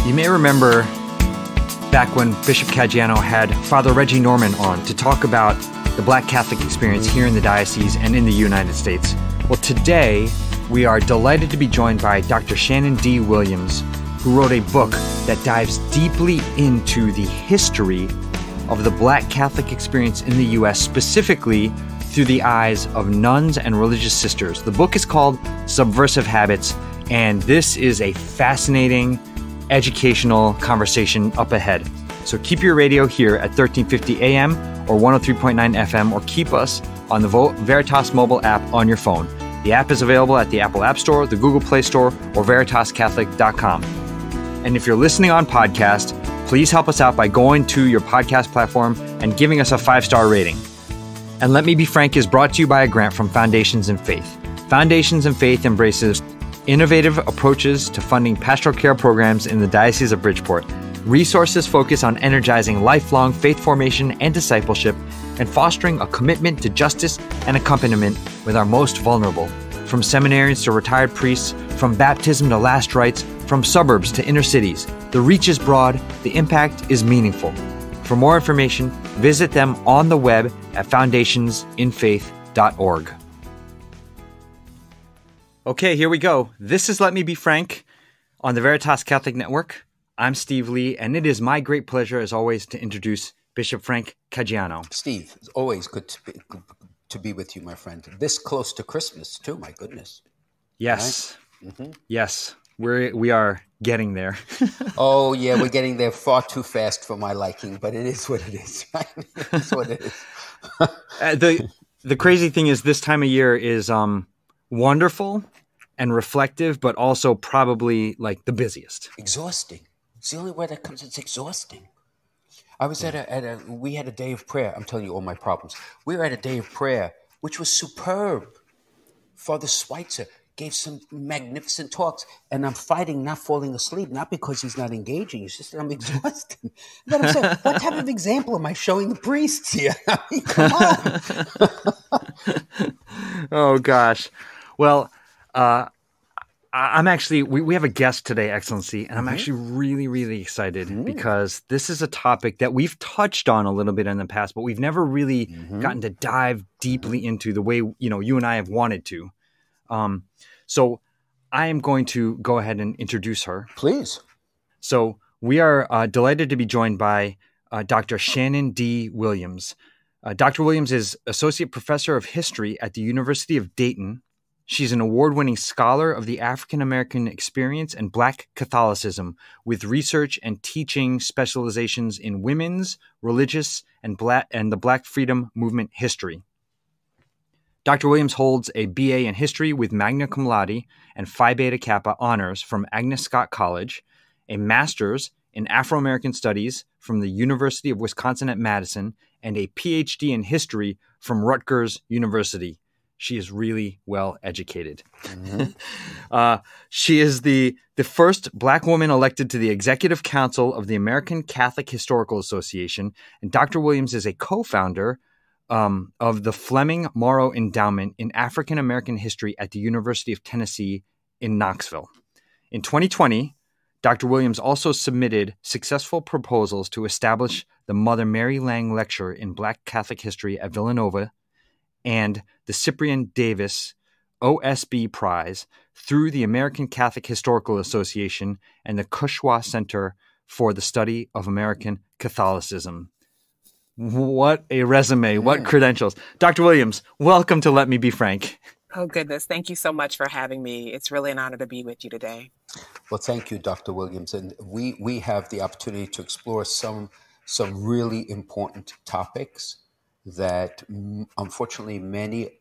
You may remember back when Bishop Caggiano had Father Reggie Norman on to talk about the Black Catholic experience here in the diocese and in the United States. Well, today we are delighted to be joined by Dr. Shannon D. Williams, who wrote a book that dives deeply into the history of the Black Catholic experience in the U.S., specifically through the eyes of nuns and religious sisters. The book is called Subversive Habits, and this is a fascinating educational conversation up ahead. So keep your radio here at 1350 AM or 103.9 FM, or keep us on the Veritas mobile app on your phone. The app is available at the Apple App Store, the Google Play Store, or veritascatholic.com. And if you're listening on podcast, please help us out by going to your podcast platform and giving us a 5-star rating. And Let Me Be Frank is brought to you by a grant from Foundations in Faith. Foundations in Faith embraces innovative approaches to funding pastoral care programs in the Diocese of Bridgeport. Resources focus on energizing lifelong faith formation and discipleship and fostering a commitment to justice and accompaniment with our most vulnerable. From seminarians to retired priests, from baptism to last rites, from suburbs to inner cities, the reach is broad, the impact is meaningful. For more information, visit them on the web at foundationsinfaith.org. Okay, here we go. This is Let Me Be Frank on the Veritas Catholic Network. I'm Steve Lee, and it is my great pleasure, as always, to introduce Bishop Frank Caggiano. Steve, it's always good to be with you, my friend. This close to Christmas, too, my goodness. Yes. Right? Mm-hmm. Yes, we are getting there. Oh, yeah, we're getting there far too fast for my liking, but it is what it is, right? It is what it is. The crazy thing is this time of year is wonderful and reflective, but also probably like the busiest. Exhausting. It's the only word that comes. It's exhausting. I was we had a day of prayer. I'm telling you all my problems. We were at a day of prayer, which was superb. Father Schweitzer gave some magnificent talks, and I'm fighting not falling asleep, not because he's not engaging. It's just that I'm exhausted. And then I'm saying, what type of example am I showing the priests here? I mean, come on. Oh, gosh. Well, I'm actually, we have a guest today, Excellency, and I'm actually really, really excited because this is a topic that we've touched on a little bit in the past, but we've never really gotten to dive deeply into the way, you and I have wanted to. So I am going to go ahead and introduce her. Please. So we are delighted to be joined by Dr. Shannon D. Williams. Dr. Williams is Associate Professor of History at the University of Dayton. She's an award-winning scholar of the African American experience and Black Catholicism, with research and teaching specializations in women's, religious, and the Black Freedom Movement history. Dr. Williams holds a BA in History with Magna Cum Laude and Phi Beta Kappa honors from Agnes Scott College, a Master's in Afro-American Studies from the University of Wisconsin at Madison, and a PhD in History from Rutgers University. She is really well educated. She is the first Black woman elected to the Executive Council of the American Catholic Historical Association, and Dr. Williams is a co-founder of the Fleming Morrow Endowment in African American History at the University of Tennessee in Knoxville. In 2020, Dr. Williams also submitted successful proposals to establish the Mother Mary Lang Lecture in Black Catholic History at Villanova and the Cyprian Davis OSB Prize through the American Catholic Historical Association and the Cushwa Center for the Study of American Catholicism. What a resume, what credentials. Dr. Williams, welcome to Let Me Be Frank. Oh, goodness. Thank you so much for having me. It's really an honor to be with you today. Well, thank you, Dr. Williams. And we have the opportunity to explore some really important topics that unfortunately many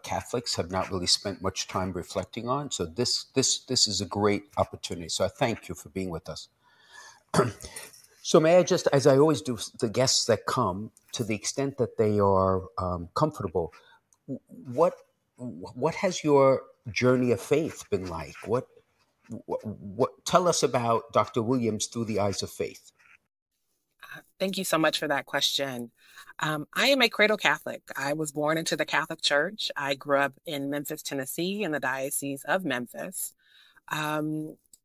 Catholics have not really spent much time reflecting on. So this is a great opportunity. So I thank you for being with us. So may I just, as I always do, the guests that come, to the extent that they are comfortable, what has your journey of faith been like? What tell us about Dr. Williams through the eyes of faith? Thank you so much for that question. I am a cradle Catholic. I was born into the Catholic Church. I grew up in Memphis, Tennessee, in the Diocese of Memphis.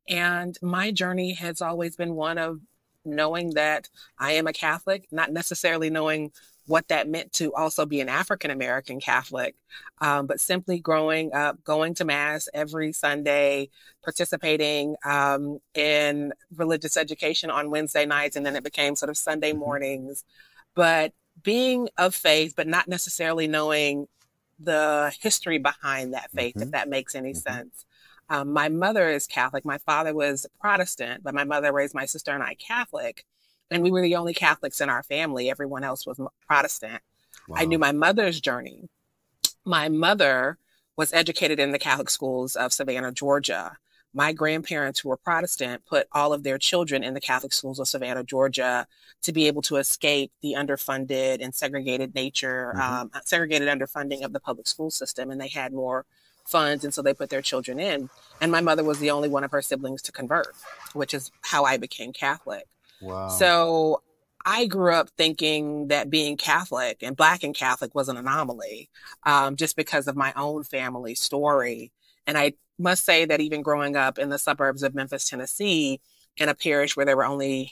And my journey has always been one of knowing that I am a Catholic, not necessarily knowing what that meant to also be an African American Catholic, but simply growing up, going to Mass every Sunday, participating in religious education on Wednesday nights, and then it became sort of Sunday mornings. But being of faith, but not necessarily knowing the history behind that faith, if that makes any sense. My mother is Catholic. My father was Protestant, but my mother raised my sister and I Catholic. And we were the only Catholics in our family. Everyone else was Protestant. Wow. I knew my mother's journey. My mother was educated in the Catholic schools of Savannah, Georgia. My grandparents, who were Protestant, put all of their children in the Catholic schools of Savannah, Georgia, to be able to escape the underfunded and segregated nature, segregated underfunding of the public school system. And they had more funds, and so they put their children in. And my mother was the only one of her siblings to convert, which is how I became Catholic. Wow. So I grew up thinking that being Catholic and Black and Catholic was an anomaly, just because of my own family story. And I must say that even growing up in the suburbs of Memphis, Tennessee, in a parish where there were only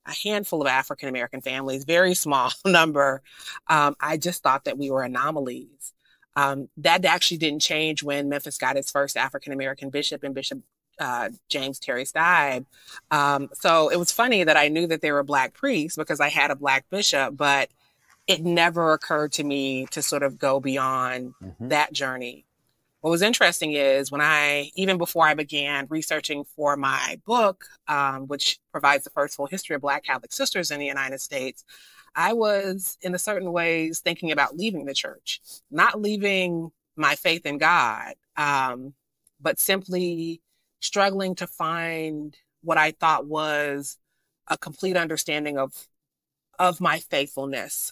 a handful of African American families, very small number, I just thought that we were anomalies. That actually didn't change when Memphis got its first African American bishop, and Bishop James Terry Stibe. So it was funny that I knew that there were Black priests because I had a Black bishop, but it never occurred to me to sort of go beyond that journey. What was interesting is even before I began researching for my book, which provides the first full history of Black Catholic sisters in the United States, I was in a certain ways thinking about leaving the church, not leaving my faith in God, but simply struggling to find what I thought was a complete understanding of my faithfulness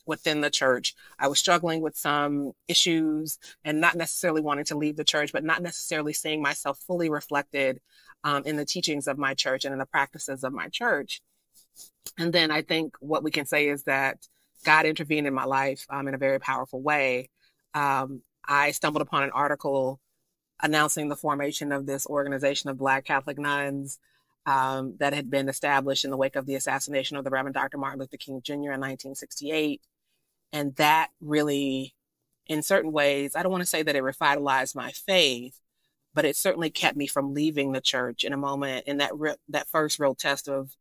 within the church. I was struggling with some issues and not necessarily wanting to leave the church, but not necessarily seeing myself fully reflected in the teachings of my church and in the practices of my church. And then I think what we can say is that God intervened in my life in a very powerful way. I stumbled upon an article announcing the formation of this organization of Black Catholic nuns that had been established in the wake of the assassination of the Reverend Dr. Martin Luther King Jr. in 1968. And that really, in certain ways, I don't want to say that it revitalized my faith, but it certainly kept me from leaving the church in a moment, in that first real test of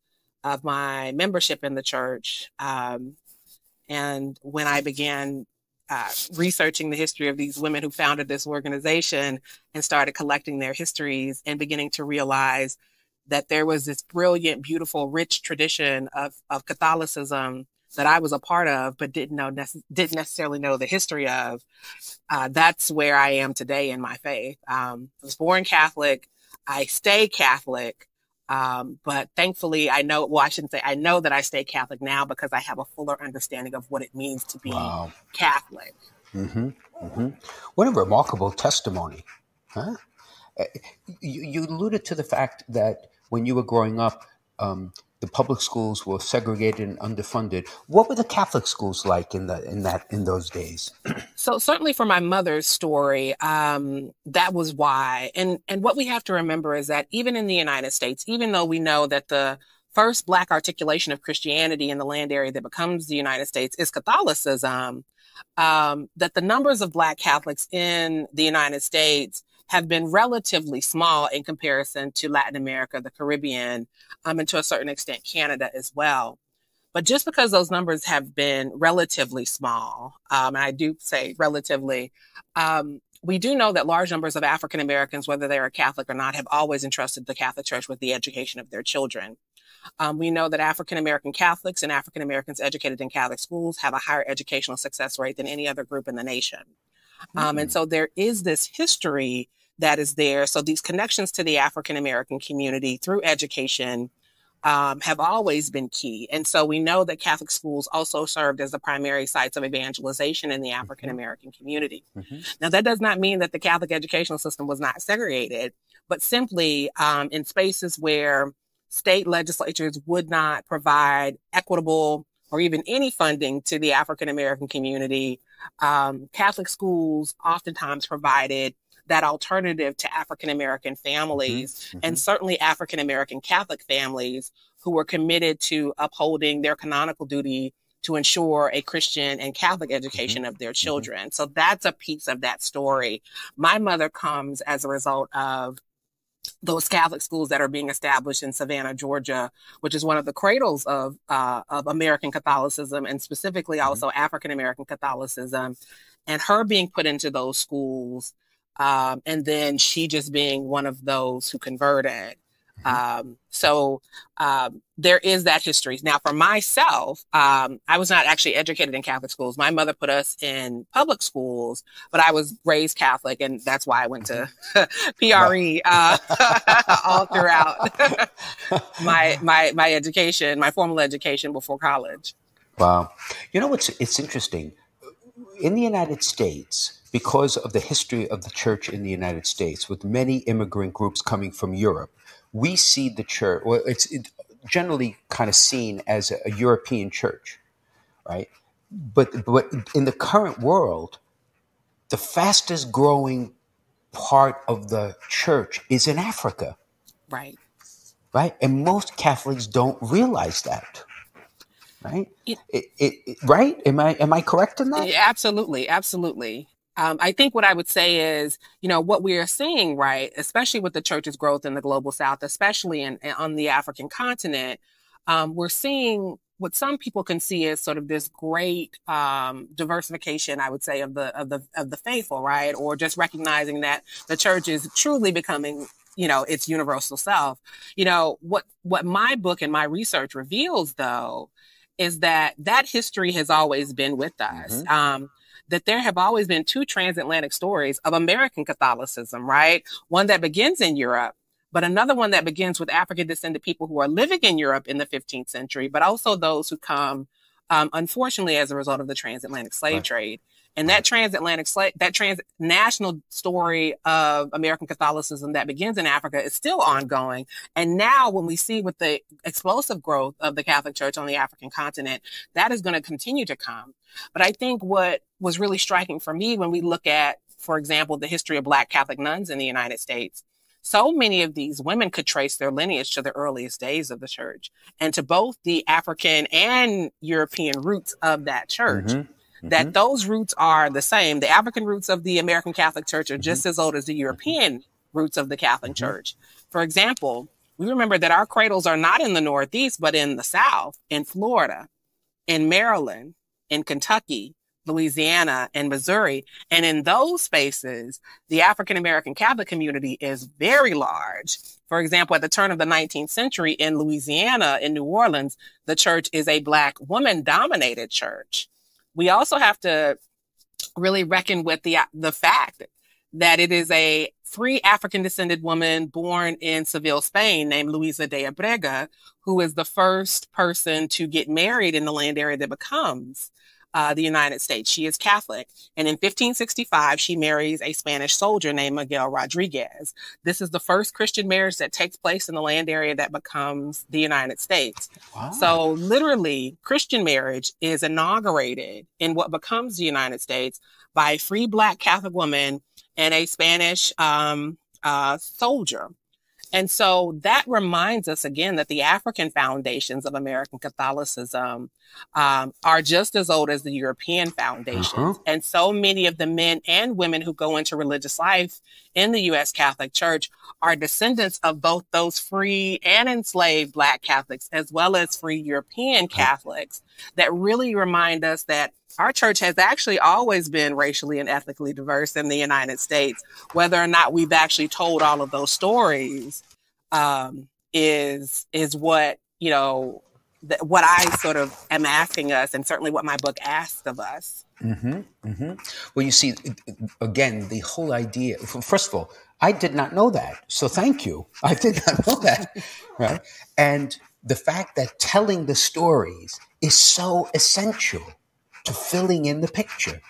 my membership in the church. And when I began researching the history of these women who founded this organization and started collecting their histories and beginning to realize that there was this brilliant, beautiful, rich tradition of Catholicism that I was a part of, but didn't necessarily know the history of. That's where I am today in my faith. I was born Catholic. I stay Catholic. But thankfully, I know that I stay Catholic now because I have a fuller understanding of what it means to be Catholic. What a remarkable testimony, huh? You alluded to the fact that when you were growing up, the public schools were segregated and underfunded. What were the Catholic schools like in those days? So certainly for my mother's story, that was why. And what we have to remember is that even in the United States, even though we know that the first Black articulation of Christianity in the land area that becomes the United States is Catholicism, that the numbers of Black Catholics in the United States have been relatively small in comparison to Latin America, the Caribbean, and to a certain extent, Canada as well. But just because those numbers have been relatively small, and I do say relatively, we do know that large numbers of African Americans, whether they are Catholic or not, have always entrusted the Catholic Church with the education of their children. We know that African American Catholics and African Americans educated in Catholic schools have a higher educational success rate than any other group in the nation. And so there is this history that is there. So these connections to the African American community through education have always been key. And so we know that Catholic schools also served as the primary sites of evangelization in the African American community. Now, that does not mean that the Catholic educational system was not segregated, but simply in spaces where state legislatures would not provide equitable or even any funding to the African American community, Catholic schools oftentimes provided that alternative to African-American families, and certainly African-American Catholic families who were committed to upholding their canonical duty to ensure a Christian and Catholic education of their children. So that's a piece of that story. My mother comes as a result of those Catholic schools that are being established in Savannah, Georgia, which is one of the cradles of American Catholicism, and specifically also African-American Catholicism, and her being put into those schools, and then she just being one of those who converted. So there is that history. Now, for myself, I was not actually educated in Catholic schools. My mother put us in public schools, but I was raised Catholic, and that's why I went to PRE all throughout my education, my formal education before college. Wow. You know it's interesting. In the United States, because of the history of the church in the United States, with many immigrant groups coming from Europe, we see the church, well, it's generally kind of seen as a European church, right? But in the current world, the fastest growing part of the church is in Africa. Right. Right? And most Catholics don't realize that. Right? Right? Am I correct in that? Absolutely. Absolutely. I think what I would say is, what we are seeing, right, especially with the church's growth in the global South, especially on the African continent, we're seeing what some people can see as sort of this great diversification, I would say, of the faithful, right, or just recognizing that the church is truly becoming, its universal self. What my book and my research reveals, though, is that history has always been with us. That there have always been two transatlantic stories of American Catholicism, right? One that begins in Europe, but another one that begins with African descended people who are living in Europe in the 15th century, but also those who come, unfortunately, as a result of the transatlantic slave trade. And that transnational story of American Catholicism that begins in Africa is still ongoing. And now when we see with the explosive growth of the Catholic Church on the African continent, that is going to continue to come. But I think what was really striking for me when we look at, for example, the history of Black Catholic nuns in the United States, so many of these women could trace their lineage to the earliest days of the church and to both the African and European roots of that church. That those roots are the same. The African roots of the American Catholic Church are just as old as the European roots of the Catholic Church. For example, we remember that our cradles are not in the Northeast, but in the South, in Florida, in Maryland, in Kentucky, Louisiana, and Missouri. And in those spaces, the African American Catholic community is very large. For example, at the turn of the 19th century in Louisiana, in New Orleans, the church is a Black woman-dominated church. We also have to really reckon with the fact that it is a free African-descended woman born in Seville, Spain, named Luisa de Abrega, who is the first person to get married in the land area that becomes the United States. She is Catholic. And in 1565, she marries a Spanish soldier named Miguel Rodriguez. This is the first Christian marriage that takes place in the land area that becomes the United States. Wow. So literally, Christian marriage is inaugurated in what becomes the United States by a free Black Catholic woman and a Spanish soldier. And so that reminds us again that the African foundations of American Catholicism are just as old as the European foundations. And so many of the men and women who go into religious life in the U.S. Catholic Church are descendants of both those free and enslaved Black Catholics, as well as free European Catholics, that really remind us that our church has actually always been racially and ethnically diverse in the United States. Whether or not we've actually told all of those stories is what, what I sort of am asking us, and certainly what my book asks of us. Well, you see, again, the whole idea, first of all, I did not know that. So thank you. I did not know that. Right. And the fact that telling the stories is so essential to filling in the picture,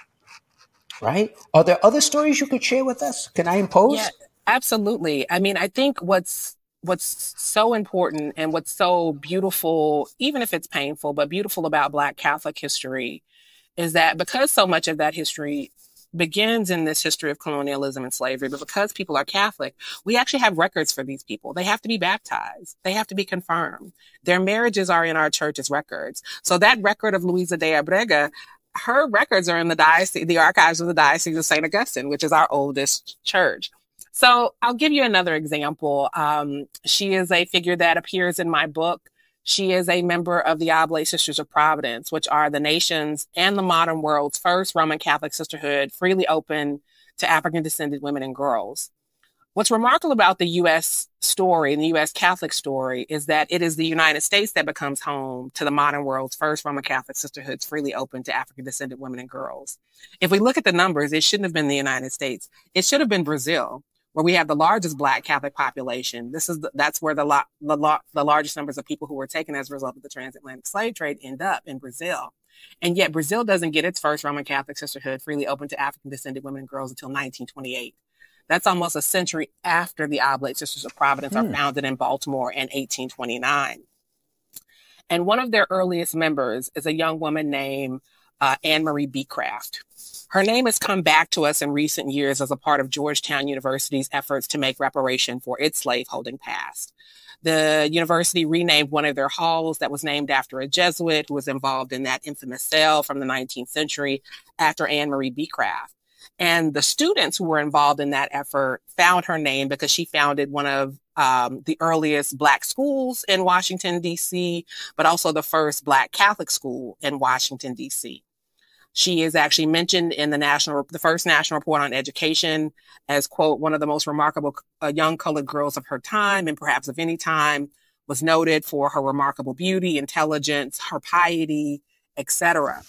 right? Are there other stories you could share with us? Can I impose? Yeah, absolutely. I mean, I think what's so important and what's so beautiful, even if it's painful, but beautiful about Black Catholic history, is that because so much of that history begins in this history of colonialism and slavery, but because people are Catholic, we actually have records for these people. They have to be baptized. They have to be confirmed. Their marriages are in our church's records. So that record of Luisa de Abrega, her records are in the archives of the Diocese of St. Augustine, which is our oldest church. So I'll give you another example. She is a figure that appears in my book. She is a member of the Oblate Sisters of Providence, which are the nation's and the modern world's first Roman Catholic sisterhood freely open to African-descended women and girls. What's remarkable about the U.S. story and the U.S. Catholic story is that it is the United States that becomes home to the modern world's first Roman Catholic sisterhoods freely open to African-descended women and girls. If we look at the numbers, it shouldn't have been the United States. It should have been Brazil, where we have the largest Black Catholic population. That's where the largest numbers of people who were taken as a result of the transatlantic slave trade end up in Brazil. And yet Brazil doesn't get its first Roman Catholic sisterhood freely open to African-descended women and girls until 1928. That's almost a century after the Oblate Sisters of Providence are founded in Baltimore in 1829. And one of their earliest members is a young woman named Anne Marie Beecraft. Her name has come back to us in recent years as a part of Georgetown University's efforts to make reparation for its slaveholding past. The university renamed one of their halls that was named after a Jesuit who was involved in that infamous sale from the 19th century after Anne Marie Beecraft. And the students who were involved in that effort found her name because she founded one of the earliest Black schools in Washington, D.C., but also the first Black Catholic school in Washington, D.C. She is actually mentioned in the first National Report on Education as, quote, one of the most remarkable young colored girls of her time, and perhaps of any time, was noted for her remarkable beauty, intelligence, her piety, etc.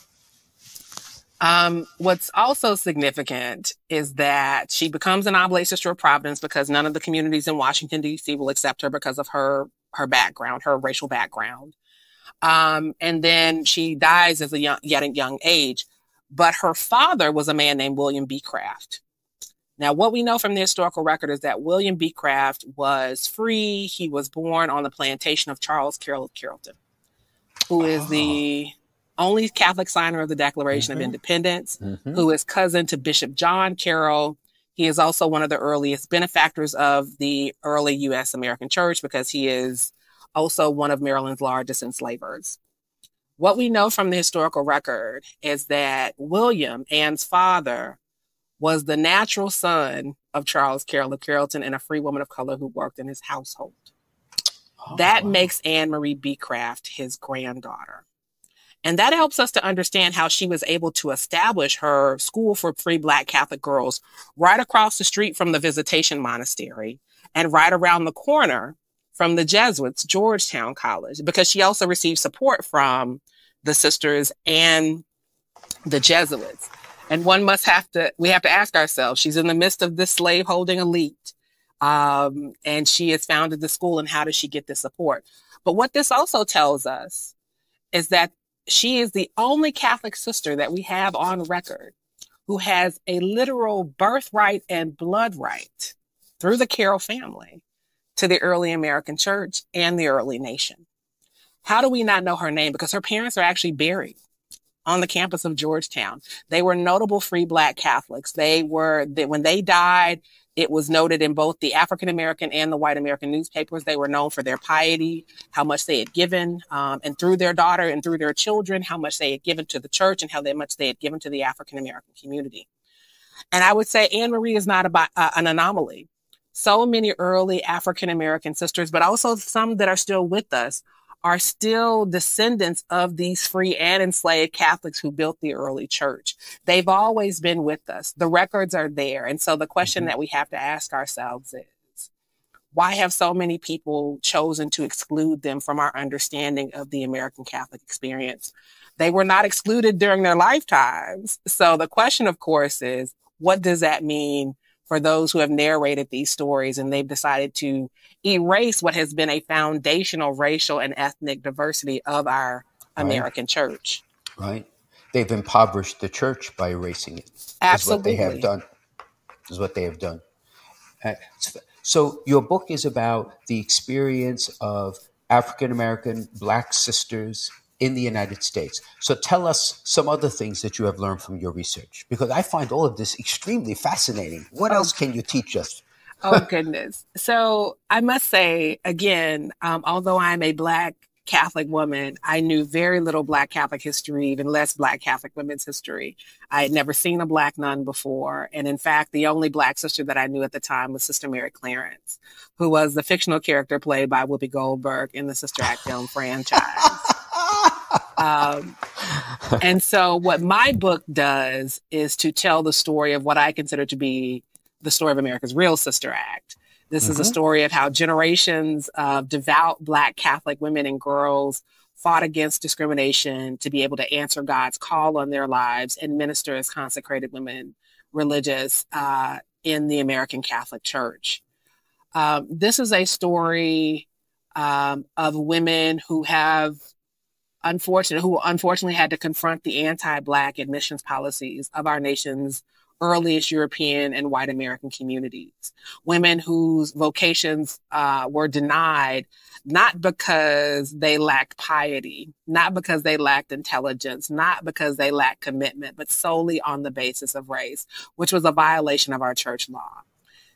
What's also significant is that she becomes an Oblate Sister of Providence because none of the communities in Washington, D.C. will accept her because of her background, her racial background. And then she dies at a young age. But her father was a man named William Beecraft. Now, what we know from the historical record is that William Beecraft was free. He was born on the plantation of Charles Carroll of Carrollton, who is the only Catholic signer of the Declaration of Independence, who is cousin to Bishop John Carroll. He is also one of the earliest benefactors of the early U.S. American Church because he is also one of Maryland's largest enslavers. What we know from the historical record is that William, Anne's father, was the natural son of Charles Carroll of Carrollton and a free woman of color who worked in his household. That makes Anne Marie Beecraft his granddaughter. And that helps us to understand how she was able to establish her school for free Black Catholic girls right across the street from the Visitation Monastery and right around the corner from the Jesuits, Georgetown College, because she also received support from the sisters and the Jesuits. And we have to ask ourselves, she's in the midst of this slaveholding elite. And she has founded the school, and how does she get the support? But what this also tells us is that she is the only Catholic sister that we have on record who has a literal birthright and blood right through the Carroll family to the early American church and the early nation. How do we not know her name? Because her parents are actually buried on the campus of Georgetown. They were notable free Black Catholics. When they died, it was noted in both the African American and the white American newspapers. They were known for their piety, how much they had given, and through their daughter and through their children, how much they had given to the church and how much they had given to the African American community. And I would say Anne Marie is not an anomaly. So many early African American sisters, but also some that are still with us, are still descendants of these free and enslaved Catholics who built the early church. They've always been with us. The records are there. And so the question that we have to ask ourselves is, why have so many people chosen to exclude them from our understanding of the American Catholic experience? They were not excluded during their lifetimes. So the question, of course, is, what does that mean for those who have narrated these stories and they've decided to erase what has been a foundational racial and ethnic diversity of our American church? Right. They've impoverished the church by erasing it. Absolutely. Is what they have done. So your book is about the experience of African American Black sisters in the United States. So tell us some other things that you have learned from your research, because I find all of this extremely fascinating. What else can you teach us? Oh, goodness. So I must say, again, although I'm a Black Catholic woman, I knew very little Black Catholic history, even less Black Catholic women's history. I had never seen a Black nun before. And in fact, the only Black sister that I knew at the time was Sister Mary Clarence, who was the fictional character played by Whoopi Goldberg in the Sister Act film franchise. And so what my book does is to tell the story of what I consider to be the story of America's real Sister Act. This is a story of how generations of devout Black Catholic women and girls fought against discrimination to be able to answer God's call on their lives and minister as consecrated women religious in the American Catholic Church. This is a story of women who unfortunately had to confront the anti-Black admissions policies of our nation's earliest European and white American communities. Women whose vocations were denied, not because they lacked piety, not because they lacked intelligence, not because they lacked commitment, but solely on the basis of race, which was a violation of our church law.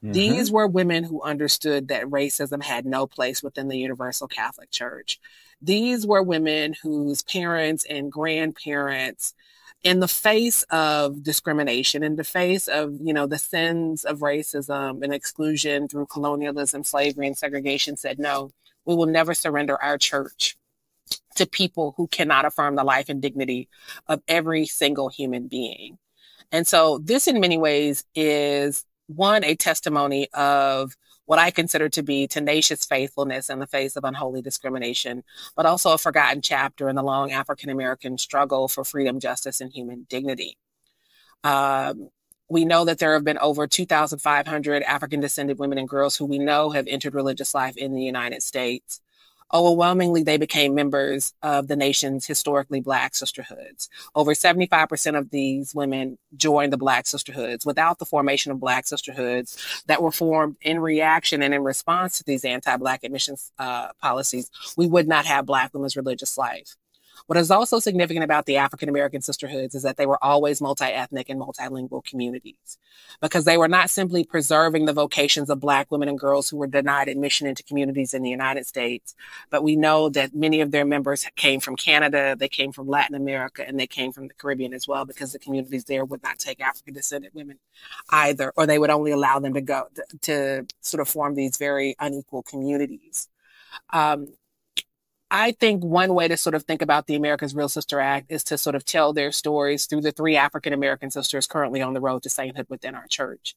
These were women who understood that racism had no place within the Universal Catholic Church. These were women whose parents and grandparents, in the face of discrimination, in the face of, the sins of racism and exclusion through colonialism, slavery, and segregation, said, no, we will never surrender our church to people who cannot affirm the life and dignity of every single human being. And so this, in many ways, is one, a testimony of what I consider to be tenacious faithfulness in the face of unholy discrimination, but also a forgotten chapter in the long African-American struggle for freedom, justice, and human dignity. We know that there have been over 2,500 African-descended women and girls who we know have entered religious life in the United States. Overwhelmingly, they became members of the nation's historically Black sisterhoods. Over 75% of these women joined the Black sisterhoods. Without the formation of Black sisterhoods that were formed in reaction and in response to these anti-Black admissions policies, we would not have Black women's religious life. What is also significant about the African-American sisterhoods is that they were always multi-ethnic and multilingual communities, because they were not simply preserving the vocations of Black women and girls who were denied admission into communities in the United States, but we know that many of their members came from Canada, they came from Latin America, and they came from the Caribbean as well, because the communities there would not take African-descended women either, or they would only allow them to go to sort of form these very unequal communities. I think one way to sort of think about the America's Real Sister Act is to sort of tell their stories through the three African-American sisters currently on the road to sainthood within our church.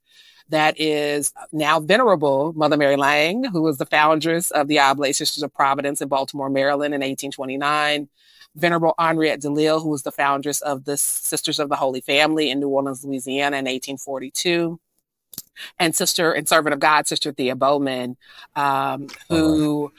That is now venerable Mother Mary Lang, who was the foundress of the Oblate Sisters of Providence in Baltimore, Maryland in 1829. Venerable Henriette DeLille, who was the foundress of the Sisters of the Holy Family in New Orleans, Louisiana in 1842. And Sister and Servant of God, Sister Thea Bowman, who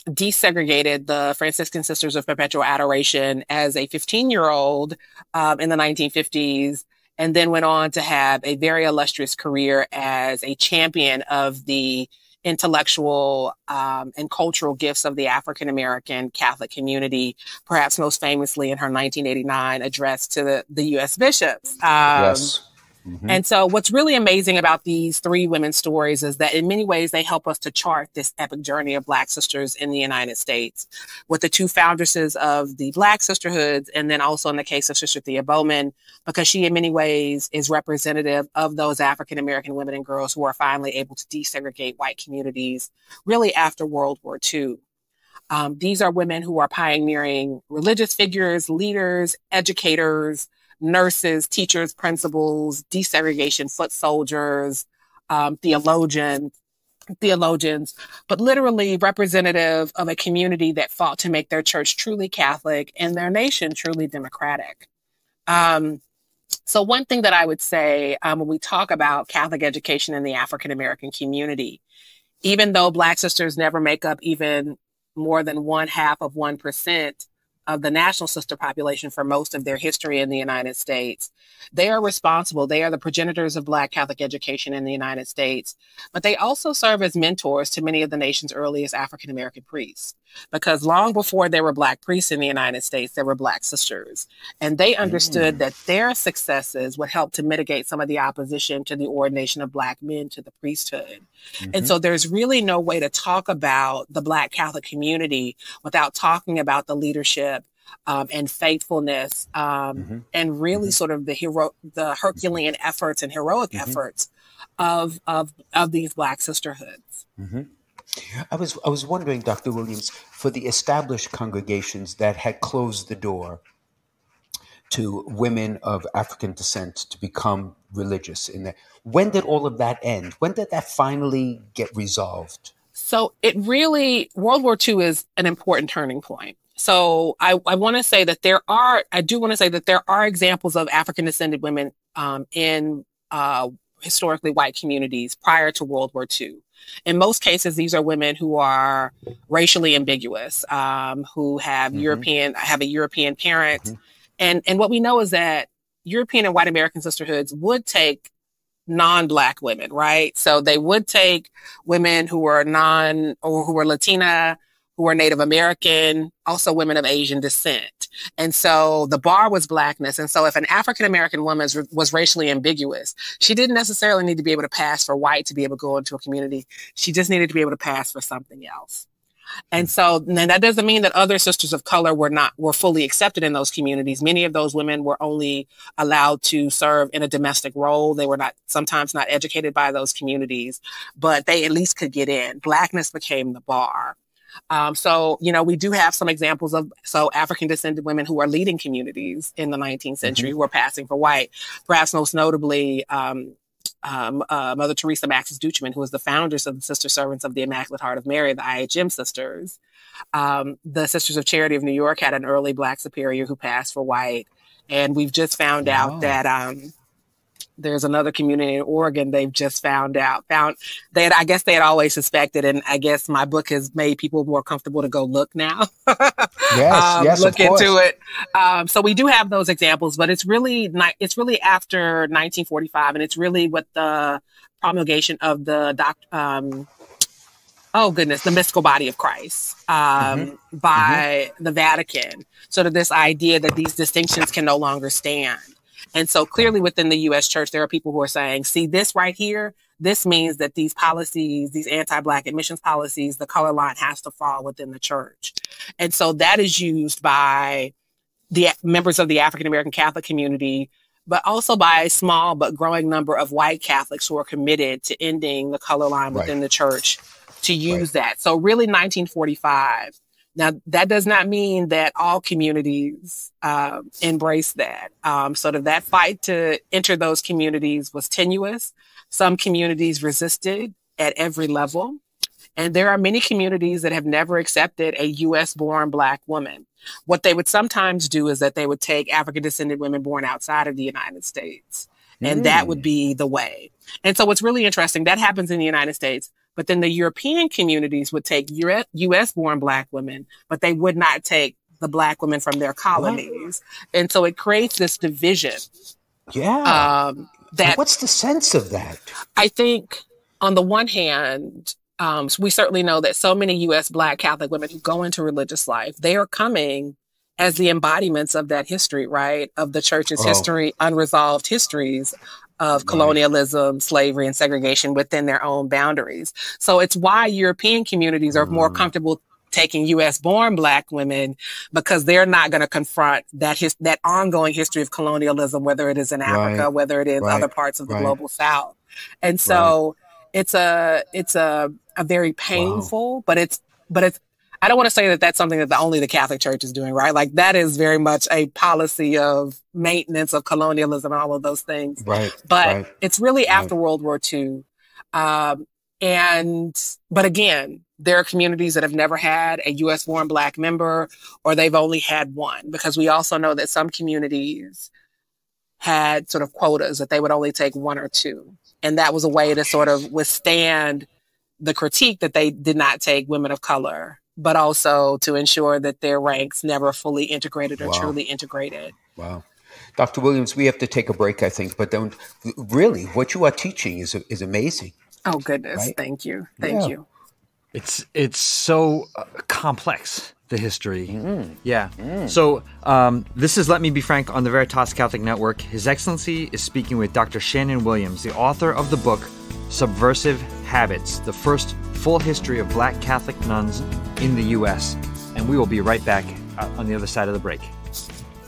desegregated the Franciscan Sisters of Perpetual Adoration as a 15-year-old in the 1950s, and then went on to have a very illustrious career as a champion of the intellectual and cultural gifts of the African-American Catholic community, perhaps most famously in her 1989 address to the U.S. bishops. Yes. And so what's really amazing about these three women's stories is that in many ways, they help us to chart this epic journey of Black sisters in the United States, with the two foundresses of the Black sisterhoods. And then also in the case of Sister Thea Bowman, because she in many ways is representative of those African-American women and girls who are finally able to desegregate white communities really after World War II. These are women who are pioneering religious figures, leaders, educators, nurses, teachers, principals, desegregation foot soldiers, theologians, but literally representative of a community that fought to make their church truly Catholic and their nation truly democratic. So one thing that I would say when we talk about Catholic education in the African-American community, even though Black sisters never make up even more than 0.5% of the national sister population for most of their history in the United States. They are responsible. They are the progenitors of Black Catholic education in the United States, but they also serve as mentors to many of the nation's earliest African American priests. Because long before there were Black priests in the United States, there were Black sisters. And they understood that their successes would help to mitigate some of the opposition to the ordination of Black men to the priesthood. And so there's really no way to talk about the Black Catholic community without talking about the leadership and faithfulness and really sort of the Herculean efforts and heroic efforts of these Black sisterhoods. I was wondering, Dr. Williams, for the established congregations that had closed the door to women of African descent to become religious in there, when did all of that end? When did that finally get resolved? So World War II is an important turning point. So I want to say that there are examples of African descended women in historically white communities prior to World War II. In most cases, these are women who are racially ambiguous, who have a European parent. And what we know is that European and white American sisterhoods would take non-Black women, right? So they would take women who were who were Latina, who were Native American, also women of Asian descent. And so the bar was Blackness. And so if an African American woman was racially ambiguous, she didn't necessarily need to be able to pass for white to be able to go into a community. She just needed to be able to pass for something else. And so then that doesn't mean that other sisters of color were fully accepted in those communities. Many of those women were only allowed to serve in a domestic role. They were sometimes not educated by those communities, but they at least could get in. Blackness became the bar. So, we do have some examples of African descended women who are leading communities in the 19th century who are passing for white, perhaps most notably, Mother Teresa Maxis Duchemin, who was the founders of the Sister Servants of the Immaculate Heart of Mary, the IHM sisters. The Sisters of Charity of New York had an early Black superior who passed for white. And we've just found out that, there's another community in Oregon they've just I guess they had always suspected, and I guess my book has made people more comfortable to go look now. Yes, look into it. So we do have those examples, but it's really after 1945, and it's really with the promulgation of the mystical body of Christ by the Vatican. Sort of this idea that these distinctions can no longer stand. And so clearly within the U.S. church, there are people who are saying, see this right here, this means that these policies, these anti-Black admissions policies, the color line has to fall within the church. And so that is used by the members of the African American Catholic community, but also by a small but growing number of white Catholics who are committed to ending the color line within the church to use that. So really 1945. Now, that does not mean that all communities embrace that. Sort of that fight to enter those communities was tenuous. Some communities resisted at every level. And there are many communities that have never accepted a U.S.-born Black woman. What they would sometimes do is that they would take African-descended women born outside of the United States. And that would be the way. And so what's really interesting, that happens in the United States. But then the European communities would take U.S.-born Black women, but they would not take the Black women from their colonies. What? And so it creates this division. Yeah. What's the sense of that? I think on the one hand, we certainly know that so many U.S. Black Catholic women who go into religious life, they are coming as the embodiments of that history, right? Of the church's history, unresolved histories of colonialism, slavery, and segregation within their own boundaries. So it's why European communities are more comfortable taking U.S.-born Black women, because they're not going to confront that ongoing history of colonialism, whether it is in Africa, whether it is other parts of the global South. And so it's a very painful, but it's I don't want to say that that's something that only the Catholic Church is doing, right? Like that is very much a policy of maintenance of colonialism and all of those things. But it's really after World War II. But again, there are communities that have never had a U.S.-born Black member, or they've only had one, because we also know that some communities had sort of quotas that they would only take one or two. And that was a way to sort of withstand the critique that they did not take women of color but also to ensure that their ranks never fully integrated or Wow. truly integrated. Wow. Dr. Williams, we have to take a break, I think, but don't really, what you are teaching is amazing. Oh, goodness. Right? Thank you. Thank you. It's so complex, the history. So this is Let Me Be Frank on the Veritas Catholic Network. His Excellency is speaking with Dr. Shannon Williams, the author of the book Subversive Habits, the first full history of Black Catholic nuns in the U.S. And we will be right back on the other side of the break.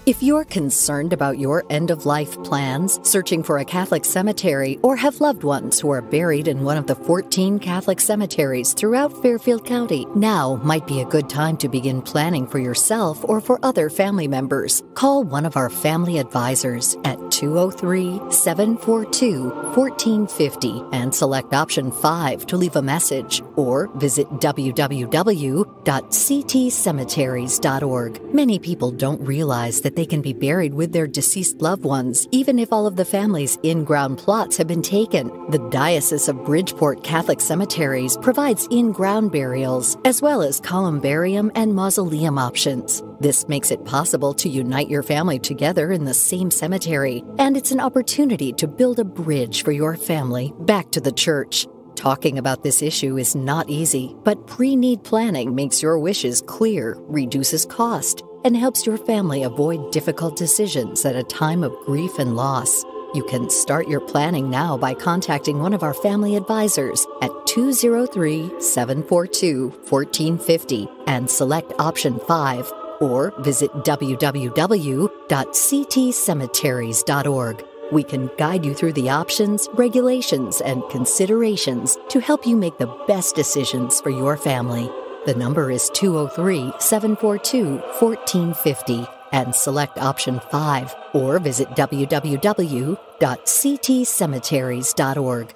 If you're concerned about your end-of-life plans, searching for a Catholic cemetery, or have loved ones who are buried in one of the 14 Catholic cemeteries throughout Fairfield County, now might be a good time to begin planning for yourself or for other family members. Call one of our family advisors at 203-742-1450 and select option 5 to leave a message, or visit www.ctcemeteries.org. Many people don't realize that they can be buried with their deceased loved ones, even if all of the family's in-ground plots have been taken. The Diocese of Bridgeport Catholic Cemeteries provides in-ground burials, as well as columbarium and mausoleum options. This makes it possible to unite your family together in the same cemetery, and it's an opportunity to build a bridge for your family back to the church. Talking about this issue is not easy, but pre-need planning makes your wishes clear, reduces cost, and helps your family avoid difficult decisions at a time of grief and loss. You can start your planning now by contacting one of our family advisors at 203-742-1450 and select option 5, or visit www.ctcemeteries.org. We can guide you through the options, regulations, and considerations to help you make the best decisions for your family. The number is 203-742-1450 and select option 5, or visit www.ctcemeteries.org.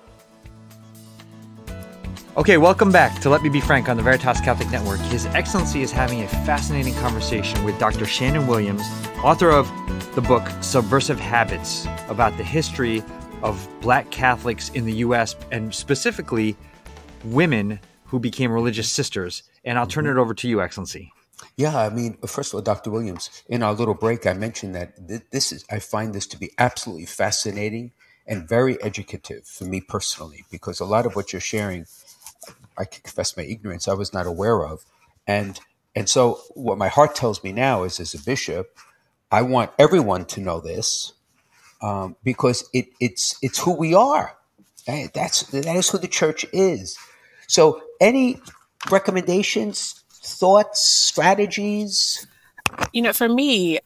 Okay, welcome back to Let Me Be Frank on the Veritas Catholic Network. His Excellency is having a fascinating conversation with Dr. Shannon Williams, author of the book Subversive Habits, about the history of Black Catholics in the U.S. and specifically women who became religious sisters. And I'll turn it over to you, Excellency. Yeah, I mean, first of all, Dr. Williams, in our little break, I mentioned that I find this to be absolutely fascinating and very educative for me personally, because a lot of what you're sharing, I can confess my ignorance, I was not aware of. And so what my heart tells me now is, as a bishop, I want everyone to know this, because it's who we are. That is who the church is. So any recommendations, thoughts, strategies? For me,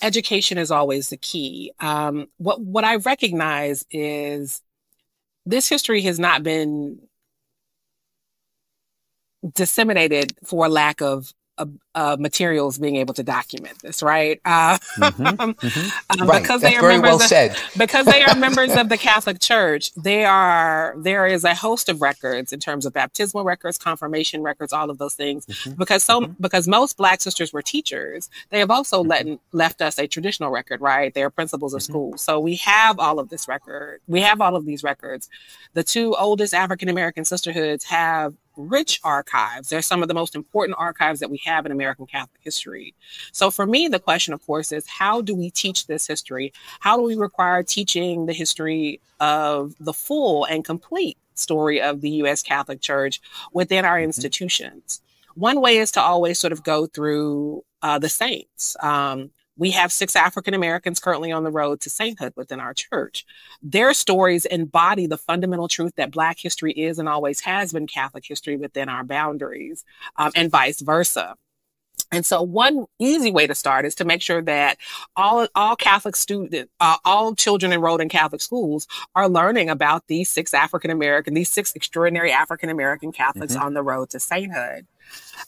education is always the key. What I recognize is this history has not been disseminated for lack of materials being able to document this, right? Right. Because they are very members well said. Because they are members of the Catholic Church, there is a host of records in terms of baptismal records, confirmation records, all of those things. Because most Black sisters were teachers, they have also left us a traditional record, right? They are principals of schools. So we have all of this record. We have all of these records. The two oldest African American sisterhoods have rich archives. They're some of the most important archives that we have in American Catholic history. So for me, the question, of course, is how do we teach this history? How do we require teaching the history of the full and complete story of the U.S. Catholic Church within our institutions? One way is to always sort of go through the saints. We have 6 African Americans currently on the road to sainthood within our church. Their stories embody the fundamental truth that Black history is and always has been Catholic history within our boundaries, and vice versa. And so one easy way to start is to make sure that all Catholic students, all children enrolled in Catholic schools are learning about these 6 extraordinary African American Catholics on the road to sainthood.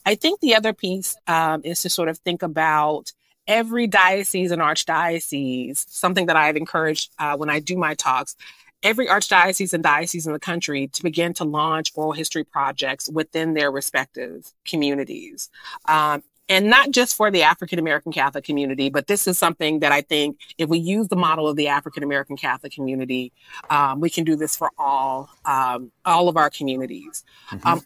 I think the other piece is to sort of think about every diocese and archdiocese, something that I've encouraged when I do my talks, every archdiocese and diocese in the country to begin to launch oral history projects within their respective communities. And not just for the African American Catholic community, but this is something that I think if we use the model of the African American Catholic community, we can do this for all of our communities.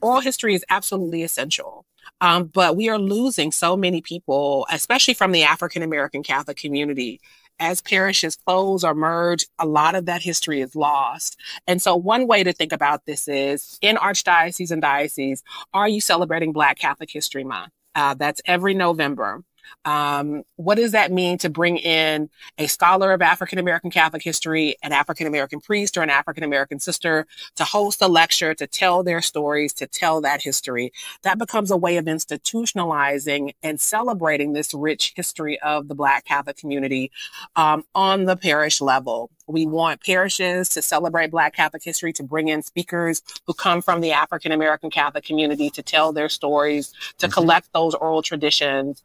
Oral history is absolutely essential. But we are losing so many people, especially from the African American Catholic community. As parishes close or merge, a lot of that history is lost. And so one way to think about this is in archdioceses and dioceses, are you celebrating Black Catholic History Month? That's every November. What does that mean to bring in a scholar of African American Catholic history, an African American priest or an African American sister to host a lecture, to tell their stories, to tell that history? That becomes a way of institutionalizing and celebrating this rich history of the Black Catholic community on the parish level. We want parishes to celebrate Black Catholic history, to bring in speakers who come from the African American Catholic community to tell their stories, to collect those oral traditions,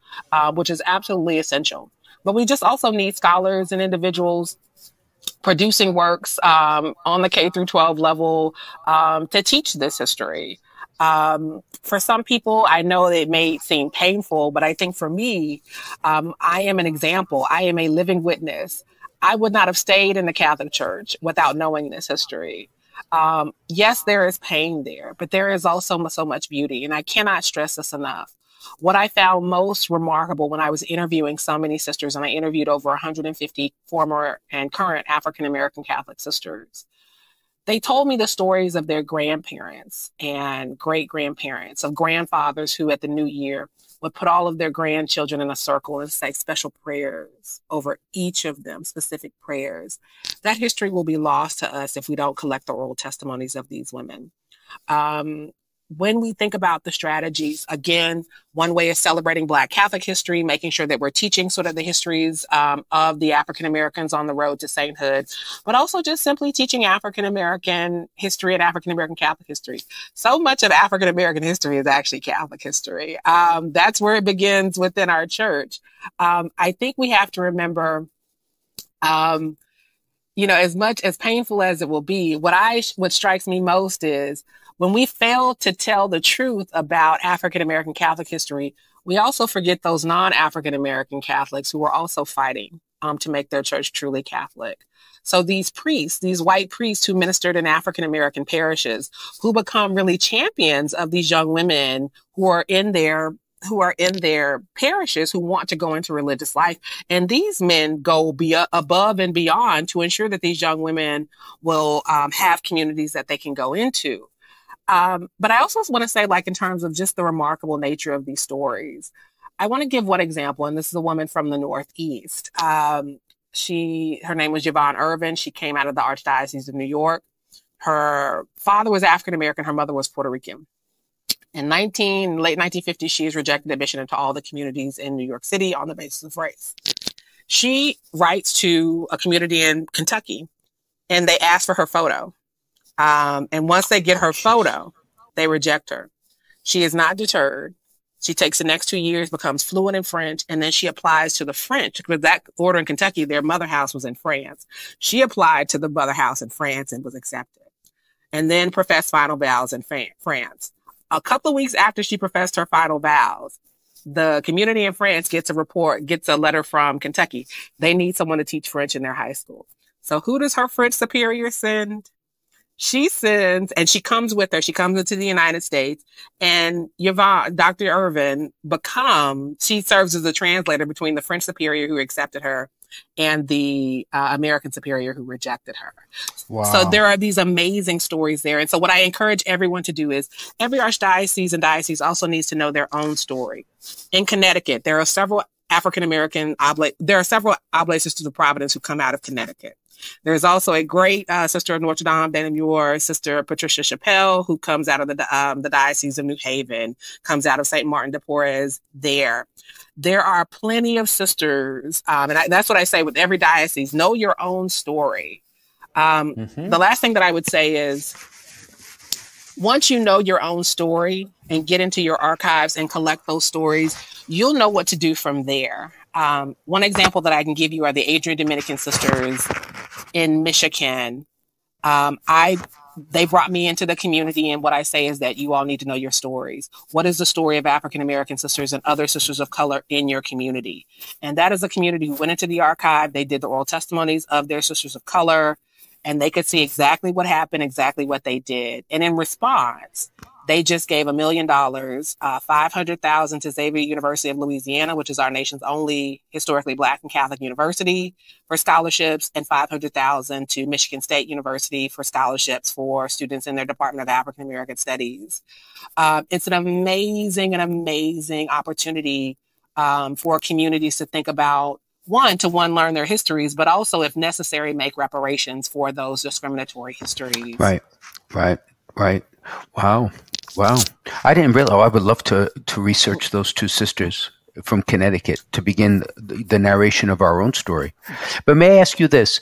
which is absolutely essential. But we just also need scholars and individuals producing works on the K through 12 level to teach this history. For some people, I know it may seem painful, but I think for me, I am an example. I am a living witness. I would not have stayed in the Catholic Church without knowing this history. Yes, there is pain there, but there is also so much beauty. And I cannot stress this enough. What I found most remarkable when I was interviewing so many sisters, and I interviewed over 150 former and current African American Catholic sisters, they told me the stories of their grandparents and great-grandparents, of grandfathers who at the new year would put all of their grandchildren in a circle and say special prayers over each of them, specific prayers. That history will be lost to us if we don't collect the oral testimonies of these women. When we think about the strategies, again, one way is celebrating Black Catholic history, making sure that we're teaching sort of the histories of the African Americans on the road to sainthood, but also just simply teaching African American history and African American Catholic history. So much of African American history is actually Catholic history. That's where it begins within our church. I think we have to remember, as much as painful as it will be, what strikes me most is when we fail to tell the truth about African American Catholic history, we also forget those non-African American Catholics who are also fighting to make their church truly Catholic. So these priests, these white priests who ministered in African American parishes, who become really champions of these young women who are in their parishes, who want to go into religious life. And these men go above and beyond to ensure that these young women will have communities that they can go into. But I also want to say, in terms of just the remarkable nature of these stories, I want to give one example, and this is a woman from the Northeast. Her name was Yvonne Irvin. She came out of the Archdiocese of New York. Her father was African American. Her mother was Puerto Rican. In late 1950s, she is rejected admission into all the communities in New York City on the basis of race. She writes to a community in Kentucky, and they ask for her photo. And once they get her photo, they reject her. She is not deterred. She takes the next 2 years, becomes fluent in French, and then she applies to the French. Because that order in Kentucky, their mother house was in France. She applied to the mother house in France and was accepted. And then professed final vows in France. A couple of weeks after she professed her final vows, the community in France gets a letter from Kentucky. They need someone to teach French in their high school. So who does her French superior send? She sends, and she comes with her. She comes into the United States, and Dr. Irvin she serves as a translator between the French superior who accepted her and the American superior who rejected her. Wow. So there are these amazing stories there. And so what I encourage everyone to do is every archdiocese and diocese also needs to know their own story. In Connecticut, there are several Oblate Sisters of Providence who come out of Connecticut. There's also a great sister of Notre Dame de Namur, Sister Patricia Chappelle, who comes out of the Diocese of New Haven, comes out of St. Martin de Porres there. There are plenty of sisters, and that's what I say with every diocese. Know your own story. The last thing that I would say is, once you know your own story and get into your archives and collect those stories, you'll know what to do from there. One example that I can give you are the Adrian Dominican sisters in Michigan. They brought me into the community, and what I say is that you all need to know your stories. What is the story of African American sisters and other sisters of color in your community? And that is a community who went into the archive. They did the oral testimonies of their sisters of color, and they could see exactly what happened, exactly what they did. And in response, They just gave $1 million, $500,000 to Xavier University of Louisiana, which is our nation's only historically Black and Catholic university, for scholarships, and $500,000 to Michigan State University for scholarships for students in their Department of African American Studies. It's an amazing opportunity for communities to think about, learn their histories, but also, if necessary, make reparations for those discriminatory histories. Right. Wow. I didn't realize. I would love to research those two sisters from Connecticut to begin the narration of our own story. But may I ask you this?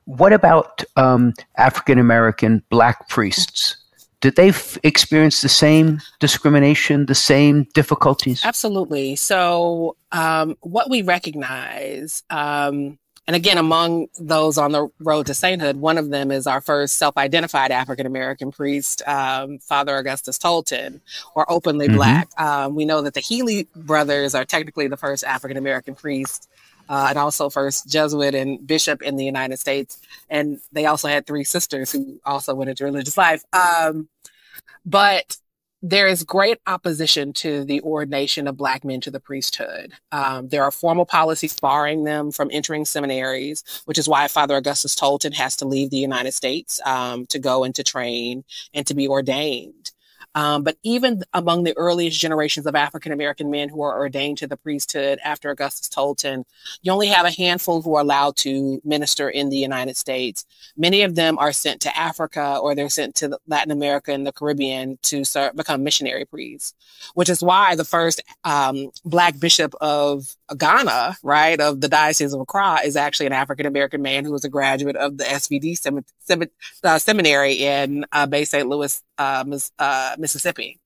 What about African-American Black priests? Did they experience the same discrimination, the same difficulties? Absolutely. So what we recognize, and again, among those on the road to sainthood, one of them is our first self-identified African-American priest, Father Augustus Tolton, or openly Black. We know that the Healy brothers are technically the first African-American priest, and also first Jesuit and bishop in the United States. And they also had 3 sisters who also went into religious life. But there is great opposition to the ordination of Black men to the priesthood. There are formal policies barring them from entering seminaries, which is why Father Augustus Tolton has to leave the United States to go and to train and to be ordained. But even among the earliest generations of African-American men who are ordained to the priesthood after Augustus Tolton, you only have a handful who are allowed to minister in the United States. Many of them are sent to Africa, or they're sent to Latin America and the Caribbean to become missionary priests, which is why the first Black bishop of Ghana, right, of the Diocese of Accra, is actually an African-American man who was a graduate of the SVD seminary in Bay St. Louis, Mississippi.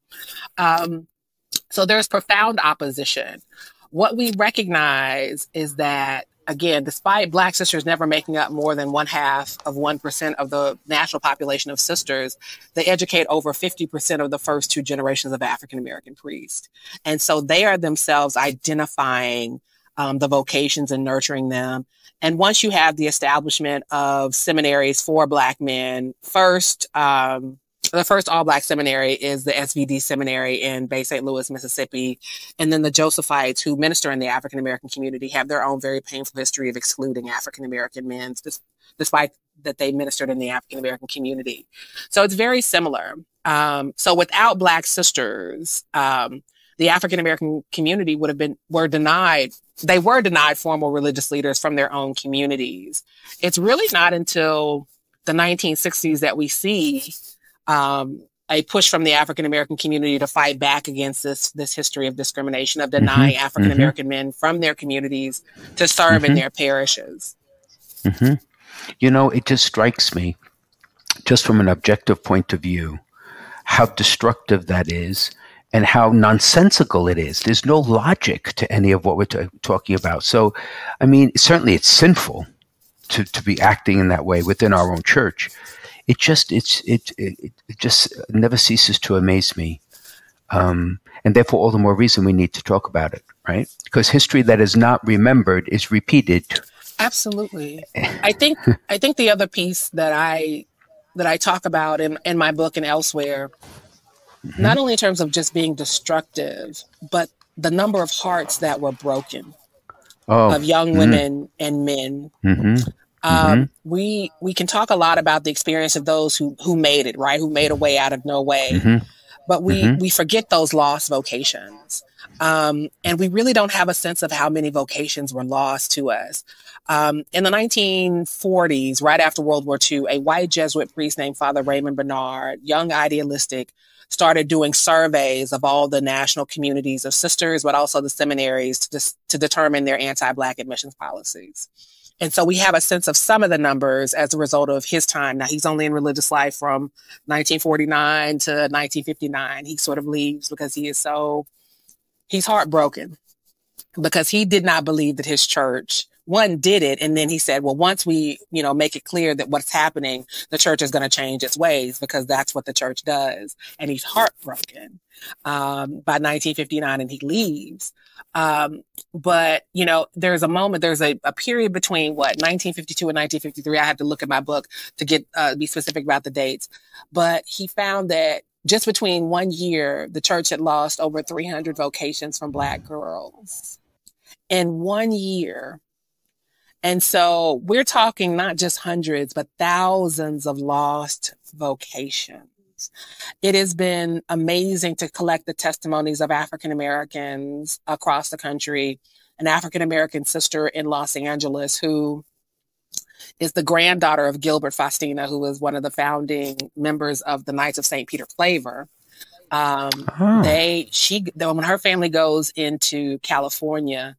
So there's profound opposition. What we recognize is that, again, despite Black sisters never making up more than 0.5% of the national population of sisters, they educate over 50% of the first 2 generations of African-American priests. And so they are themselves identifying the vocations and nurturing them. And once you have the establishment of seminaries for Black men, the first all-Black seminary is the SVD seminary in Bay St. Louis, Mississippi. And then the Josephites, who minister in the African-American community, have their own very painful history of excluding African-American men, despite that they ministered in the African-American community. So it's very similar. So without Black sisters, the African-American community were denied formal religious leaders from their own communities. It's really not until the 1960s that we see a push from the African-American community to fight back against this history of discrimination, of denying African-American men from their communities to serve in their parishes. You know, it just strikes me, just from an objective point of view, how destructive that is and how nonsensical it is. There's no logic to any of what we're talking about. So, I mean, certainly it's sinful to be acting in that way within our own church. It just never ceases to amaze me, and therefore all the more reason we need to talk about it, right? Because history that is not remembered is repeated. Absolutely. I think the other piece that I talk about in my book and elsewhere, not only in terms of just being destructive, but the number of hearts that were broken of young women and men. We can talk a lot about the experience of those who made it, right? Who made a way out of no way. But we forget those lost vocations. And we really don't have a sense of how many vocations were lost to us. In the 1940s, right after World War II, a white Jesuit priest named Father Raymond Bernard, young, idealistic, started doing surveys of all the national communities of sisters, but also the seminaries to determine their anti-Black admissions policies. And so we have a sense of some of the numbers as a result of his time. Now, he's only in religious life from 1949 to 1959. He sort of leaves because he's heartbroken because he did not believe that his church, one, did it. And then he said, well, once we, make it clear that what's happening, the church is going to change its ways because that's what the church does. And he's heartbroken by 1959 and he leaves. But, there's a period between 1952 and 1953. I had to look at my book to be specific about the dates. But he found that just between 1 year, the church had lost over 300 vocations from Black girls in 1 year. And so we're talking not just hundreds, but thousands of lost vocations. It has been amazing to collect the testimonies of African Americans across the country. An African American sister in Los Angeles who is the granddaughter of Gilbert Faustina, who was one of the founding members of the Knights of St. Peter Flavor. When her family goes into California,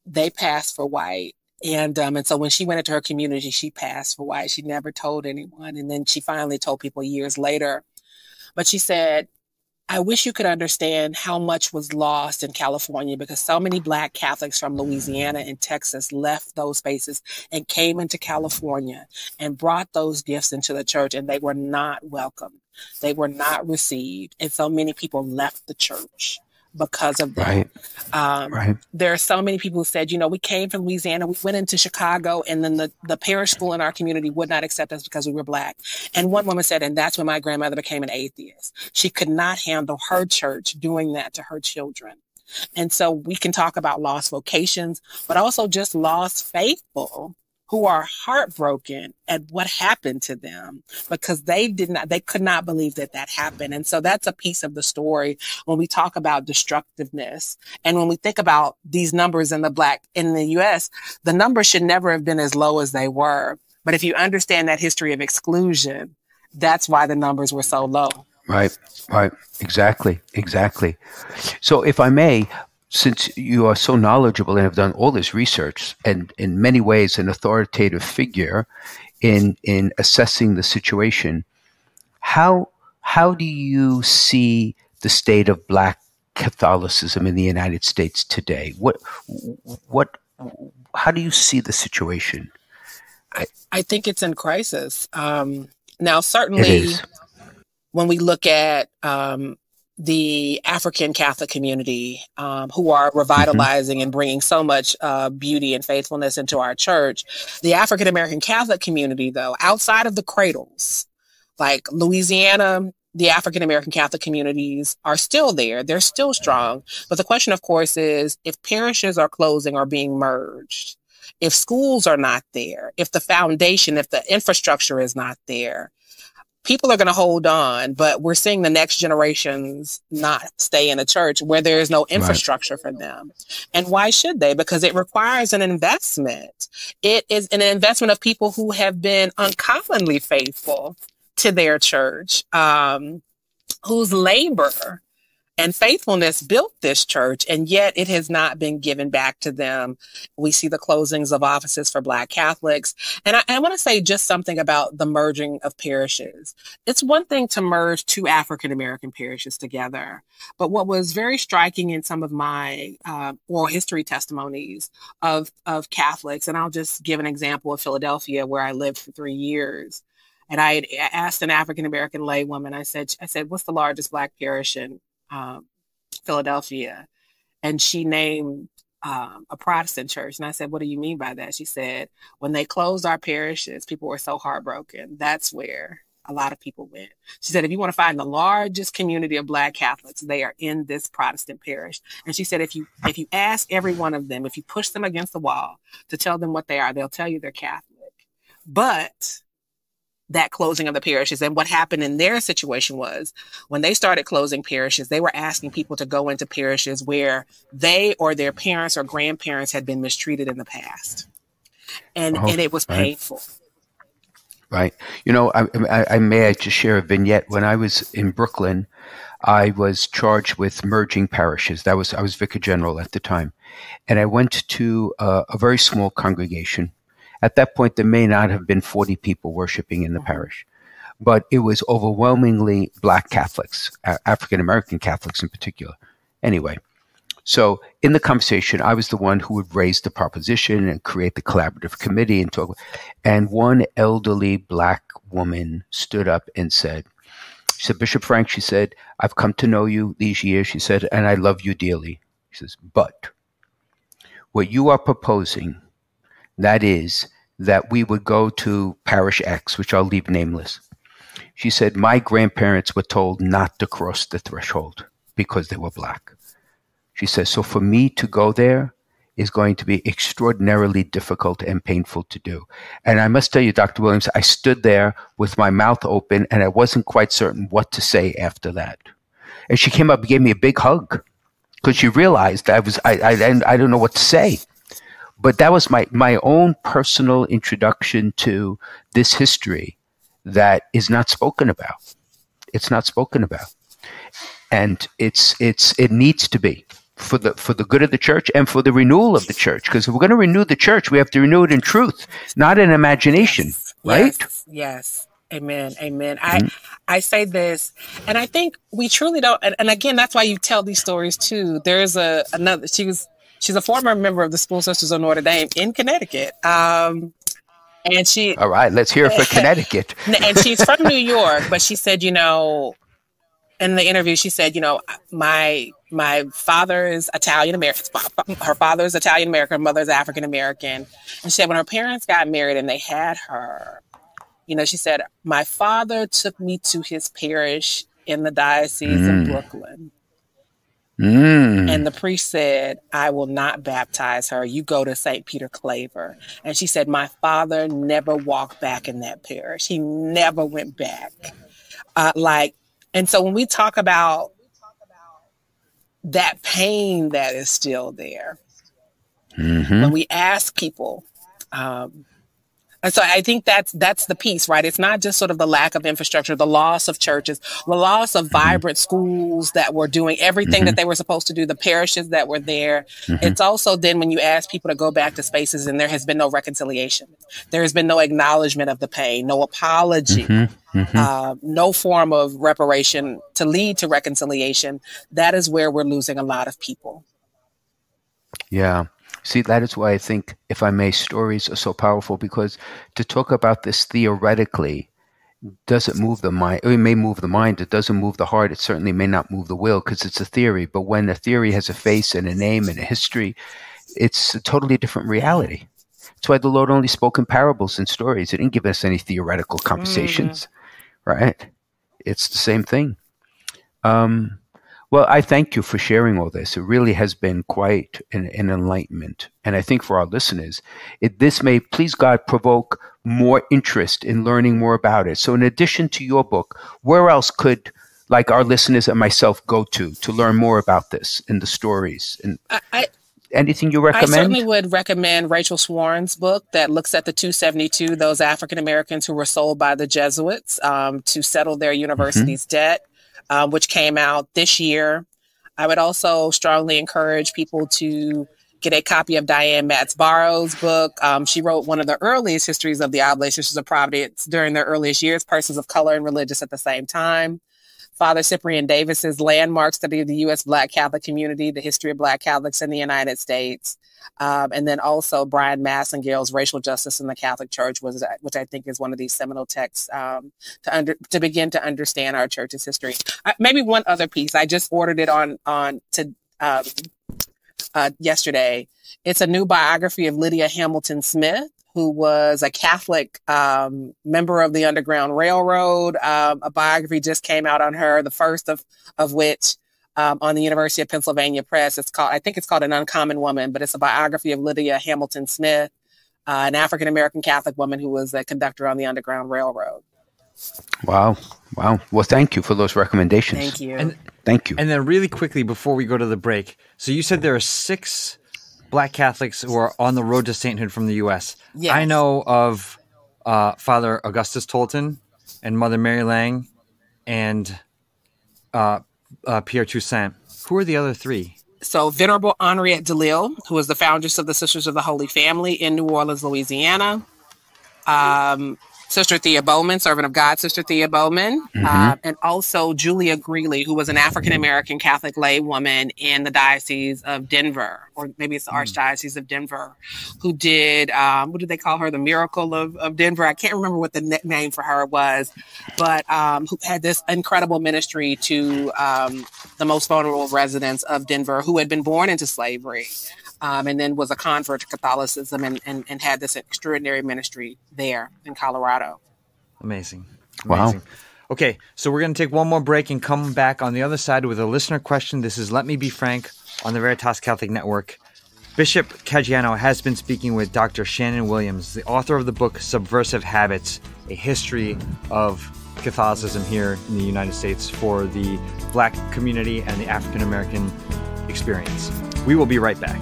they pass for white. And so when she went into her community, she passed for white. She never told anyone. And then she finally told people years later. But she said, I wish you could understand how much was lost in California because so many Black Catholics from Louisiana and Texas left those spaces and came into California and brought those gifts into the church, and they were not welcomed. They were not received. And so many people left the church because of that. Right. There are so many people who said, we came from Louisiana, we went into Chicago, and then the parish school in our community would not accept us because we were Black. And one woman said, and that's when my grandmother became an atheist. She could not handle her church doing that to her children. And so we can talk about lost vocations, but also just lost faithful who are heartbroken at what happened to them because they could not believe that happened. And so that's a piece of the story when we talk about destructiveness. And when we think about these numbers in the US, the numbers should never have been as low as they were. But if you understand that history of exclusion, that's why the numbers were so low. Right. Exactly. So if I may, since you are so knowledgeable and have done all this research and in many ways an authoritative figure in assessing the situation, how do you see the state of Black Catholicism in the United States today? How do you see the situation? I think it's in crisis. Now, certainly when we look at the African Catholic community, who are revitalizing and bringing so much beauty and faithfulness into our church. The African American Catholic community, though, outside of the cradles, like Louisiana, the African American Catholic communities are still there. They're still strong. But the question, of course, is if parishes are closing or being merged, if schools are not there, if the foundation, if the infrastructure is not there, people are going to hold on, but we're seeing the next generations not stay in a church where there is no infrastructure for them. And why should they? Because it requires an investment. It is an investment of people who have been uncommonly faithful to their church, whose labor and faithfulness built this church, and yet it has not been given back to them. We see the closings of offices for Black Catholics. And I want to say just something about the merging of parishes. It's one thing to merge two African American parishes together. But what was very striking in some of my oral history testimonies of Catholics, and I'll just give an example of Philadelphia, where I lived for 3 years. And I had asked an African American lay woman, I said, what's the largest Black parish in Philadelphia? And she named a Protestant church. And I said, what do you mean by that? She said, when they closed our parishes, people were so heartbroken. That's where a lot of people went. She said, if you want to find the largest community of Black Catholics, they are in this Protestant parish. And she said, if you ask every one of them, if you push them against the wall to tell them what they are, they'll tell you they're Catholic. But that closing of the parishes, and what happened in their situation was when they started closing parishes, they were asking people to go into parishes where they or their parents or grandparents had been mistreated in the past. And it was painful. Right. I may just share a vignette. When I was in Brooklyn, I was charged with merging parishes. I was vicar general at the time. And I went to a very small congregation. At that point, there may not have been 40 people worshiping in the parish, but it was overwhelmingly Black Catholics, African-American Catholics in particular. Anyway, so in the conversation, I was the one who would raise the proposition and create the collaborative committee and talk. And one elderly Black woman stood up and said, Bishop Frank, she said, I've come to know you these years, she said, and I love you dearly. She says, but what you are proposing, that is that we would go to Parish X, which I'll leave nameless, She said, my grandparents were told not to cross the threshold because they were Black. She says, so for me to go there is going to be extraordinarily difficult and painful to do. And I must tell you, Dr. Williams, I stood there with my mouth open and I wasn't quite certain what to say after that. And she came up and gave me a big hug because she realized I don't know what to say. But that was my own personal introduction to this history that is not spoken about. It's not spoken about. And it needs to be for the good of the church and for the renewal of the church. Because if we're going to renew the church, we have to renew it in truth, not in imagination, yes, right? Yes. Amen. Amen. I say this, and I think we truly don't. And again, that's why you tell these stories too. There's another. She's a former member of the School Sisters of Notre Dame in Connecticut. And she. All right, let's hear it for Connecticut. And she's from New York, but she said, in the interview, she said, my father is Italian American. Her father is Italian American. Her mother is African American. And she said when her parents got married and they had her, she said, my father took me to his parish in the Diocese of Brooklyn. And the priest said, I will not baptize her. You go to St. Peter Claver. And she said, my father never walked back in that parish. He never went back. And so when we talk about that pain that is still there, when we ask people, and so I think that's the piece, right? It's not just sort of the lack of infrastructure, the loss of churches, the loss of vibrant schools that were doing everything that they were supposed to do, the parishes that were there. It's also then when you ask people to go back to spaces and there has been no reconciliation. There has been no acknowledgement of the pain, no apology, no form of reparation to lead to reconciliation. That is where we're losing a lot of people. Yeah. See, that is why I think, if I may, stories are so powerful, because to talk about this theoretically doesn't move the mind. It may move the mind. It doesn't move the heart. It certainly may not move the will because it's a theory. But when a theory has a face and a name and a history, it's a totally different reality. That's why the Lord only spoke in parables and stories. He didn't give us any theoretical conversations, right? It's the same thing. Well, I thank you for sharing all this. It really has been quite an enlightenment. And I think for our listeners, this may, please God, provoke more interest in learning more about it. So in addition to your book, where else could, like, our listeners and myself go to learn more about this and the stories? And anything you recommend? I certainly would recommend Rachel Swarn's book that looks at the 272, those African Americans who were sold by the Jesuits to settle their university's debt. Which came out this year. I would also strongly encourage people to get a copy of Diane Matz-Barrow's book. She wrote one of the earliest histories of the Oblate Sisters of Providence during their earliest years, persons of color and religious at the same time. Father Cyprian Davis's Landmark Study of the U.S. Black Catholic Community, the History of Black Catholics in the United States. And then also Brian Massengale's Racial Justice in the Catholic Church, which I think is one of these seminal texts to begin to understand our church's history. Maybe one other piece. I just ordered it yesterday. It's a new biography of Lydia Hamilton Smith, who was a Catholic member of the Underground Railroad. A biography just came out on her, the first of which on the University of Pennsylvania Press. I think it's called An Uncommon Woman, but it's a biography of Lydia Hamilton Smith, an African-American Catholic woman who was a conductor on the Underground Railroad. Wow. Well, thank you for those recommendations. Thank you. Thank you. And then really quickly before we go to the break, so you said there are 6 Black Catholics who are on the road to sainthood from the U.S. Yes. I know of Father Augustus Tolton and Mother Mary Lang and Pierre Toussaint. Who are the other 3? So Venerable Henriette DeLille, who is the foundress of the Sisters of the Holy Family in New Orleans, Louisiana. Sister Thea Bowman, Servant of God, Sister Thea Bowman, and also Julia Greeley, who was an African-American Catholic lay woman in the Diocese of Denver, or maybe it's the Archdiocese of Denver, who did, what did they call her? The Miracle of Denver. I can't remember what the nickname for her was, but who had this incredible ministry to the most vulnerable residents of Denver who had been born into slavery. And then was a convert to Catholicism and had this extraordinary ministry there in Colorado. Amazing. Wow. Okay, so we're going to take one more break and come back on the other side with a listener question. This is Let Me Be Frank on the Veritas Catholic Network. Bishop Caggiano has been speaking with Dr. Shannon Williams, the author of the book Subversive Habits, a history of Catholicism here in the United States for the Black community and the African American experience. We will be right back.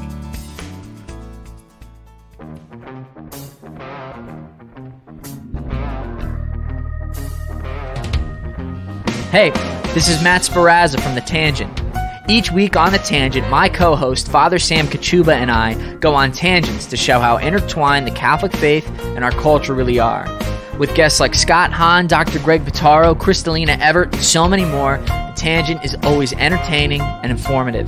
Hey, this is Matt Sparazza from The Tangent. Each week on The Tangent, my co-host, Father Sam Kachuba, and I go on tangents to show how intertwined the Catholic faith and our culture really are. With guests like Scott Hahn, Dr. Greg Pitaro, Kristalina Everett, and so many more, The Tangent is always entertaining and informative.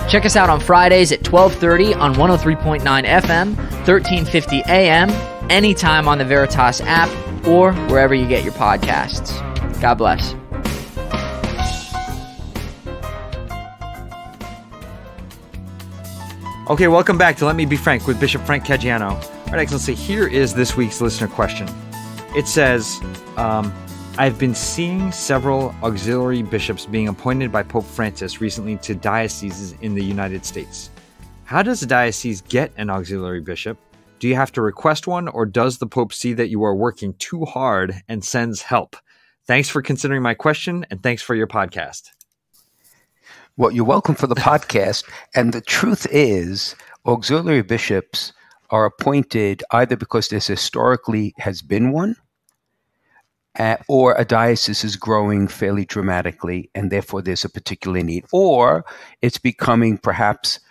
Check us out on Fridays at 12:30 on 103.9 FM, 1350 AM, anytime on the Veritas app, or wherever you get your podcasts. God bless. Okay, welcome back to Let Me Be Frank with Bishop Frank Caggiano. All right, Excellency, here is this week's listener question. It says, I've been seeing several auxiliary bishops being appointed by Pope Francis recently to dioceses in the United States. How does a diocese get an auxiliary bishop? Do you have to request one, or does the Pope see that you are working too hard and sends help? Thanks for considering my question, and thanks for your podcast. Well, you're welcome for the podcast. And the truth is, auxiliary bishops are appointed either because there historically has been one, or a diocese is growing fairly dramatically, and therefore there's a particular need, or it's becoming perhaps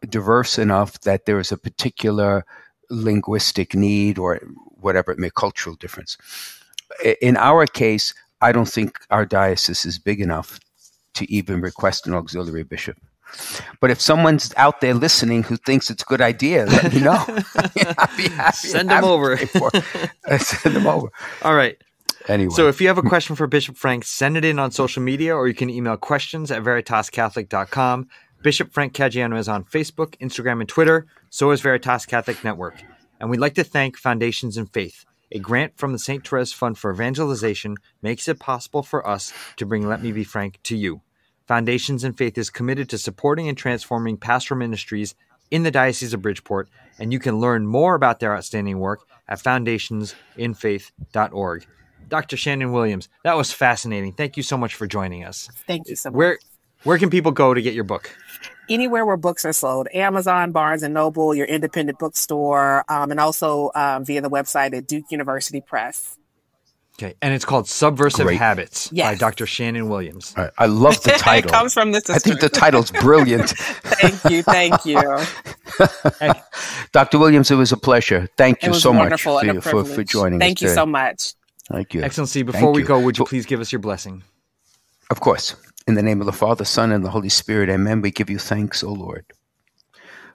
diverse enough that there is a particular linguistic need or whatever it may, cultural difference. In our case, I don't think our diocese is big enough to even request an auxiliary bishop. But if someone's out there listening who thinks it's a good idea, let me know. I'd be happy. Send them over. Send them over. All right. Anyway. So if you have a question for Bishop Frank, send it in on social media, or you can email questions@veritascatholic.com. Bishop Frank Caggiano is on Facebook, Instagram, and Twitter. So is Veritas Catholic Network. And we'd like to thank Foundations in Faith. A grant from the St. Therese Fund for Evangelization makes it possible for us to bring Let Me Be Frank to you. Foundations in Faith is committed to supporting and transforming pastoral ministries in the Diocese of Bridgeport, and you can learn more about their outstanding work at foundationsinfaith.org. Dr. Shannon Williams, that was fascinating. Thank you so much for joining us. Thank you so much. Where can people go to get your book? Anywhere where books are sold. Amazon, Barnes & Noble, your independent bookstore, and also via the website at Duke University Press. Okay, and it's called Subversive Habits by Dr. Shannon Williams. I love the title. It comes from the sister. I think the title's brilliant. Thank you. Dr. Williams, it was a pleasure. Thank you so much for joining us. Thank you so much. Thank you. Excellency, before we go, would you please give us your blessing? Of course. In the name of the Father, Son, and the Holy Spirit, amen. We give you thanks, O Lord,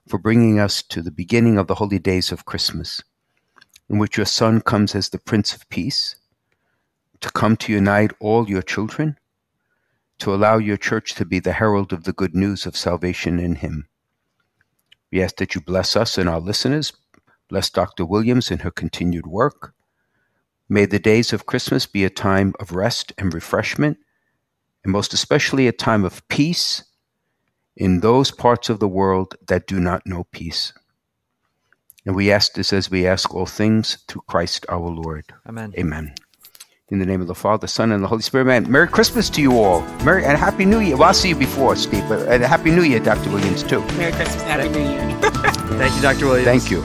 for bringing us to the beginning of the holy days of Christmas, in which your Son comes as the Prince of Peace, to come to unite all your children, to allow your church to be the herald of the good news of salvation in him. We ask that you bless us and our listeners, bless Dr. Williams and her continued work. May the days of Christmas be a time of rest and refreshment, and most especially a time of peace in those parts of the world that do not know peace. And we ask this as we ask all things through Christ our Lord. Amen. Amen. In the name of the Father, Son, and the Holy Spirit, amen. Merry Christmas to you all. Merry and Happy New Year. Well, I'll see you before, Steve, but Happy New Year, Dr. Williams, too. Merry Christmas, Happy New Year. Thank you, Dr. Williams. Thank you.